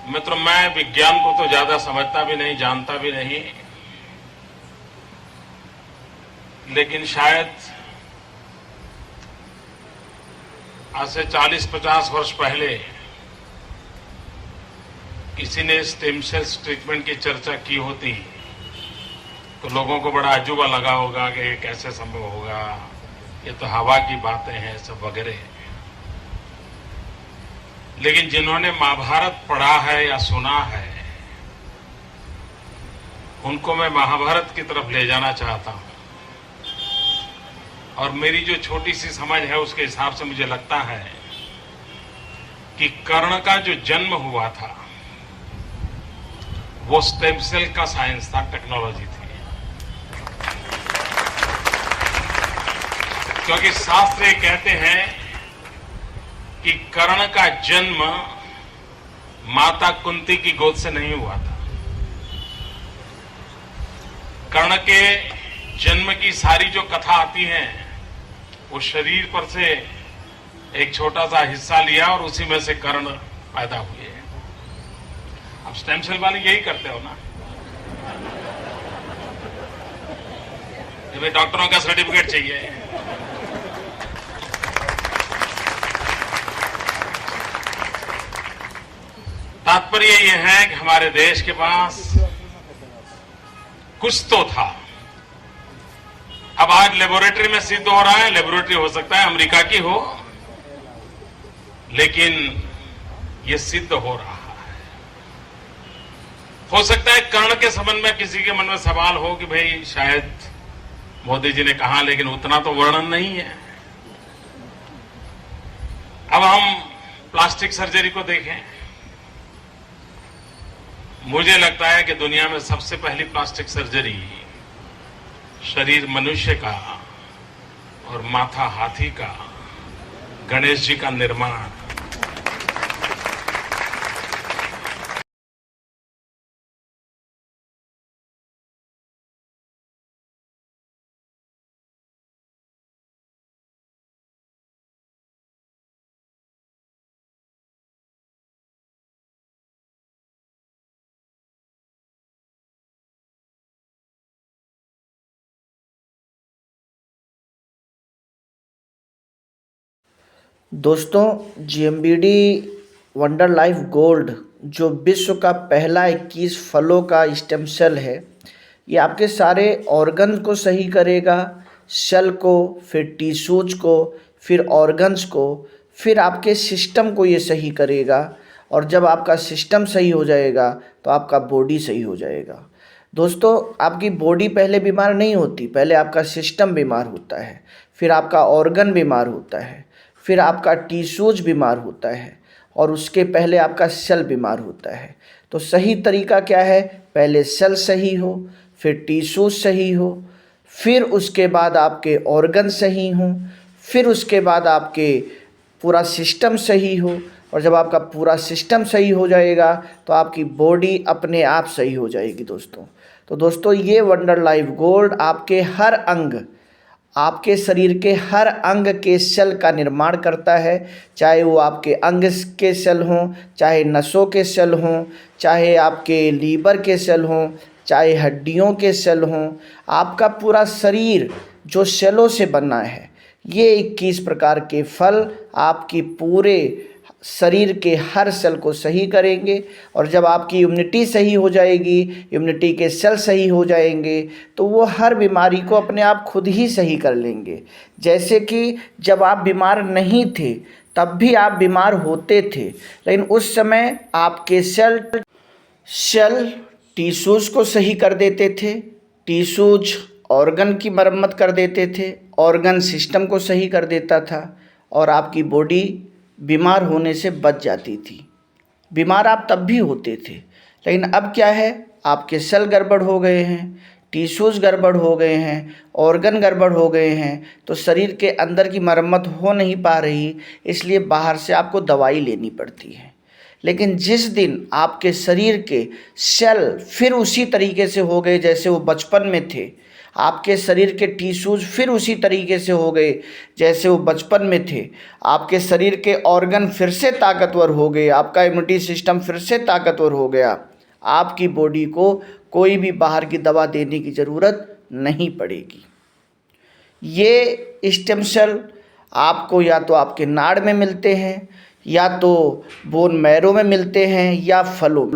मित्र, मैं विज्ञान को तो ज्यादा समझता भी नहीं, जानता भी नहीं, लेकिन शायद आज से 40-50 वर्ष पहले किसी ने स्टेम सेल्स ट्रीटमेंट की चर्चा की होती तो लोगों को बड़ा अजूबा लगा होगा कि ये कैसे संभव होगा, ये तो हवा की बातें हैं सब वगैरह। लेकिन जिन्होंने महाभारत पढ़ा है या सुना है, उनको मैं महाभारत की तरफ ले जाना चाहता हूं। और मेरी जो छोटी सी समझ है उसके हिसाब से मुझे लगता है कि कर्ण का जो जन्म हुआ था वो स्टेम सेल का साइंस था, टेक्नोलॉजी थी। क्योंकि शास्त्र ये कहते हैं कि कर्ण का जन्म माता कुंती की गोद से नहीं हुआ था। कर्ण के जन्म की सारी जो कथा आती है वो शरीर पर से एक छोटा सा हिस्सा लिया और उसी में से कर्ण पैदा हुए हैं। अब स्टेम सेल वाले यही करते हो ना, ये डॉक्टरों का सर्टिफिकेट चाहिए। तात्पर्य यह है कि हमारे देश के पास कुछ तो था। अब आज लेबोरेटरी में सिद्ध हो रहा है, लेबोरेटरी हो सकता है अमेरिका की हो, लेकिन यह सिद्ध हो रहा है। हो सकता है कर्ण के संबंध में किसी के मन में सवाल हो कि भाई शायद मोदी जी ने कहा, लेकिन उतना तो वर्णन नहीं है। अब हम प्लास्टिक सर्जरी को देखें। मुझे लगता है कि दुनिया में सबसे पहली प्लास्टिक सर्जरी शरीर मनुष्य का और माथा हाथी का, गणेश जी का निर्माण। दोस्तों, जीएमबीडी वंडर लाइफ गोल्ड जो विश्व का पहला 21 फलों का स्टेम सेल है, ये आपके सारे ऑर्गन को सही करेगा, सेल को, फिर टिश्यूज को, फिर ऑर्गन्स को, फिर आपके सिस्टम को ये सही करेगा। और जब आपका सिस्टम सही हो जाएगा तो आपका बॉडी सही हो जाएगा। दोस्तों, आपकी बॉडी पहले बीमार नहीं होती, पहले आपका सिस्टम बीमार होता है, फिर आपका ऑर्गन बीमार होता है, फिर आपका टिश्यूज बीमार होता है और उसके पहले आपका सेल बीमार होता है। तो सही तरीका क्या है? पहले सेल सही हो, फिर टिश्यूज सही हो, फिर उसके बाद आपके ऑर्गन सही हों, फिर उसके बाद आपके पूरा सिस्टम सही हो। और जब आपका पूरा सिस्टम सही हो जाएगा तो आपकी बॉडी अपने आप सही हो जाएगी दोस्तों। तो दोस्तों, ये वंडर लाइफ गोल्ड आपके हर अंग, आपके शरीर के हर अंग के सेल का निर्माण करता है। चाहे वो आपके अंग के सेल हों, चाहे नसों के सेल हों, चाहे आपके लीवर के सेल हों, चाहे हड्डियों के सेल हों, आपका पूरा शरीर जो सेलों से बना है, ये 21 प्रकार के फल आपकी पूरे शरीर के हर सेल को सही करेंगे। और जब आपकी इम्यूनिटी सही हो जाएगी, इम्यूनिटी के सेल सही हो जाएंगे, तो वो हर बीमारी को अपने आप खुद ही सही कर लेंगे। जैसे कि जब आप बीमार नहीं थे तब भी आप बीमार होते थे, लेकिन उस समय आपके सेल टिश्यूज़ को सही कर देते थे, टिश्यूज ऑर्गन की मरम्मत कर देते थे, ऑर्गन सिस्टम को सही कर देता था और आपकी बॉडी बीमार होने से बच जाती थी। बीमार आप तब भी होते थे, लेकिन अब क्या है, आपके सेल गड़बड़ हो गए हैं, टिश्यूज़ गड़बड़ हो गए हैं, ऑर्गन गड़बड़ हो गए हैं, तो शरीर के अंदर की मरम्मत हो नहीं पा रही, इसलिए बाहर से आपको दवाई लेनी पड़ती है। लेकिन जिस दिन आपके शरीर के सेल फिर उसी तरीके से हो गए जैसे वो बचपन में थे, आपके शरीर के टिश्यूज़ फिर उसी तरीके से हो गए जैसे वो बचपन में थे। आपके शरीर के ऑर्गन फिर से ताकतवर हो गए, आपका इम्यूनिटी सिस्टम फिर से ताकतवर हो गया। आपकी बॉडी को कोई भी बाहर की दवा देने की ज़रूरत नहीं पड़ेगी। ये स्टेम सेल आपको या तो आपके नाड़ में मिलते हैं, या तो बोन मैरो में मिलते हैं, या फलों